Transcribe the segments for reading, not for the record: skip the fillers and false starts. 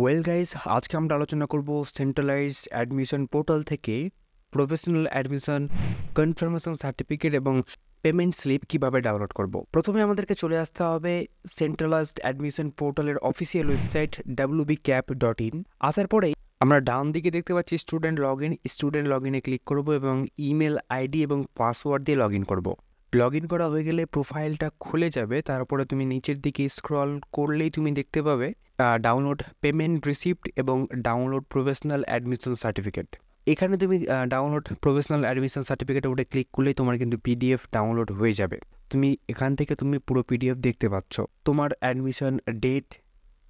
Well guys, আজকে আমরা আলোচনা করব সেন্ট্রালাইজড অ্যাডমিশন পোর্টাল থেকে প্রফেশনাল অ্যাডমিশন কনফার্মেশন সার্টিফিকেট এবং পেমেন্ট স্লিপ কিভাবে ডাউনলোড করব। প্রথমে আমাদেরকে চলে আসতে হবে সেন্ট্রালাইজড অ্যাডমিশন পোর্টালের অফিসিয়াল ওয়েবসাইট wbcap.in। আসার পরেই আমরা ডান দিকে দেখতে পাচ্ছি স্টুডেন্ট লগ ইনে ক্লিক করব এবং ইমেল আইডি এবং পাসওয়ার্ড দিয়ে লগ ইন করবো। লগ ইন করা হয়ে গেলে প্রোফাইলটা খুলে যাবে। তারপরে তুমি নিচের দিকে স্ক্রল করলেই তুমি দেখতে পাবে ডাউনলোড পেমেন্ট রিসিপ্ট এবং ডাউনলোড প্রফেশনাল অ্যাডমিশন সার্টিফিকেট। এখানে তুমি ডাউনলোড প্রফেশনাল অ্যাডমিশন সার্টিফিকেটে ওটা ক্লিক করলেই তোমার কিন্তু পিডিএফ ডাউনলোড হয়ে যাবে। তুমি এখান থেকে তুমি পুরো পিডিএফ দেখতে পাচ্ছ, তোমার অ্যাডমিশন ডেট,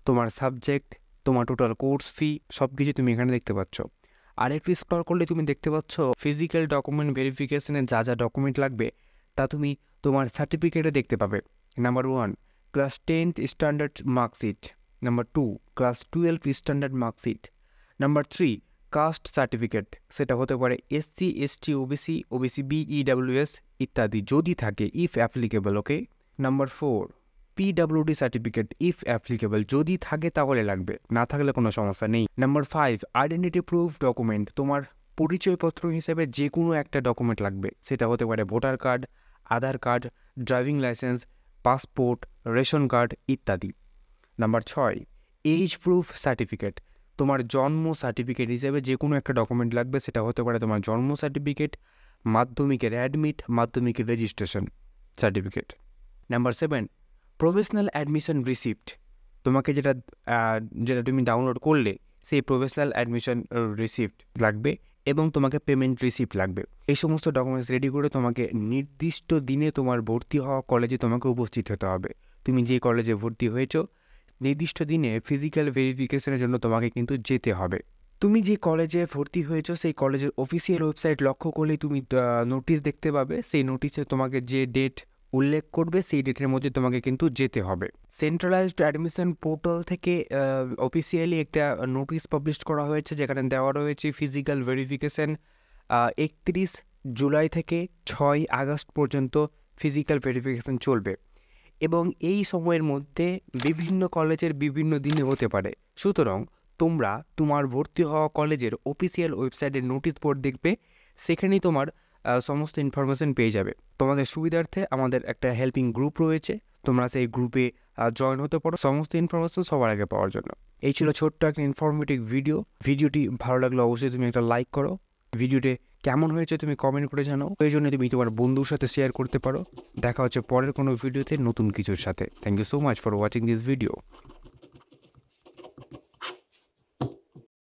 তোমার সাবজেক্ট, তোমার টোটাল কোর্স ফি সব কিছু তুমি এখানে দেখতে পাচ্ছ। আর একটু স্ক্রল করলে তুমি দেখতে পাচ্ছ ফিজিক্যাল ডকুমেন্ট ভেরিফিকেশনে যা যা ডকুমেন্ট লাগবে তা তুমি তোমার সার্টিফিকেটে দেখতে পাবে। Number 1 class 10th standard marksheet, number 2 class 12 standard marksheet, number 3 caste certificate, সেটা হতে পারে এসসি এসটি ওবিসি ওবিসি বিইডব্লিউএস ইত্যাদি যদি থাকে if applicable. Okay. Number 4 PWD certificate if applicable, যদি থাকে তাহলে লাগবে, না থাকলে কোনো সমস্যা নেই। নাম্বার 5 আইডেন্টিটি প্রুফ ডকুমেন্ট, তোমার পরিচয়পত্র হিসেবে যে কোনো একটা ডকুমেন্ট লাগবে, সেটা হতে পারে voter card, Aadhaar card, driving licence, passport, ration card ইত্যাদি। নাম্বার 6 এজ প্রুফ সার্টিফিকেট, তোমার জন্ম সার্টিফিকেট হিসেবে যে কোনো একটা ডকুমেন্ট লাগবে, সেটা হতে পারে তোমার জন্ম সার্টিফিকেট, মাধ্যমিকের অ্যাডমিট, মাধ্যমিকের registration certificate. Number 7 professional admission receipt, তোমাকে যেটা তুমি ডাউনলোড করলে সেই প্রফেশনাল অ্যাডমিশন রিসিপ্ট লাগবে এবং তোমাকে পেমেন্ট রিসিপ্ট লাগবে। এই সমস্ত ডকুমেন্টস রেডি করে তোমাকে নির্দিষ্ট দিনে তোমার ভর্তি হওয়া কলেজে তোমাকে উপস্থিত হতে হবে। তুমি যে কলেজে ভর্তি হয়েছো নির্দিষ্ট দিনে ফিজিক্যাল ভেরিফিকেশনের জন্য তোমাকে কিন্তু যেতে হবে। তুমি যে কলেজে ভর্তি হয়েছো সেই কলেজের অফিসিয়াল ওয়েবসাইট লক্ষ্য করলেই তুমি নোটিশ দেখতে পাবে। সেই নোটিশে তোমাকে যে ডেট উল্লেখ করবে সেই ডেটের মধ্যে তোমাকে কিন্তু যেতে হবে। সেন্ট্রালাইজড অ্যাডমিশন পোর্টাল থেকে অফিসিয়ালি একটা নোটিশ পাবলিশ করা হয়েছে, যেখানে দেওয়া রয়েছে ফিজিক্যাল ভেরিফিকেশন 31 জুলাই থেকে 6 আগস্ট পর্যন্ত ফিজিক্যাল ভেরিফিকেশন চলবে এবং এই সময়ের মধ্যে বিভিন্ন কলেজের বিভিন্ন দিনে হতে পারে। সুতরাং তোমরা তোমার ভর্তি হওয়া কলেজের অফিসিয়াল ওয়েবসাইটের নোটিশ বোর্ড দেখবে, সেখানেই তোমার সমস্ত ইনফরমেশন পেয়ে যাবে। তোমাদের সুবিধার্থে আমাদের একটা হেল্পিং গ্রুপ রয়েছে, তোমরা সেই গ্রুপে জয়েন হতে পারো সমস্ত ইনফরমেশন সবার আগে পাওয়ার জন্য। এই ছিল ছোট্ট একটা ইনফরমেটিভ ভিডিওটি ভালো লাগলে অবশ্যই তুমি একটা লাইক করো। ভিডিওটি কেমন হয়েছে তুমি কমেন্ট করে জানাও, এই জন্য তুমি তোমার বন্ধুর সাথে শেয়ার করতে পারো। দেখা হচ্ছে পরের কোনো ভিডিওতে নতুন কিছুর সাথে। Thank you so much for watching this video.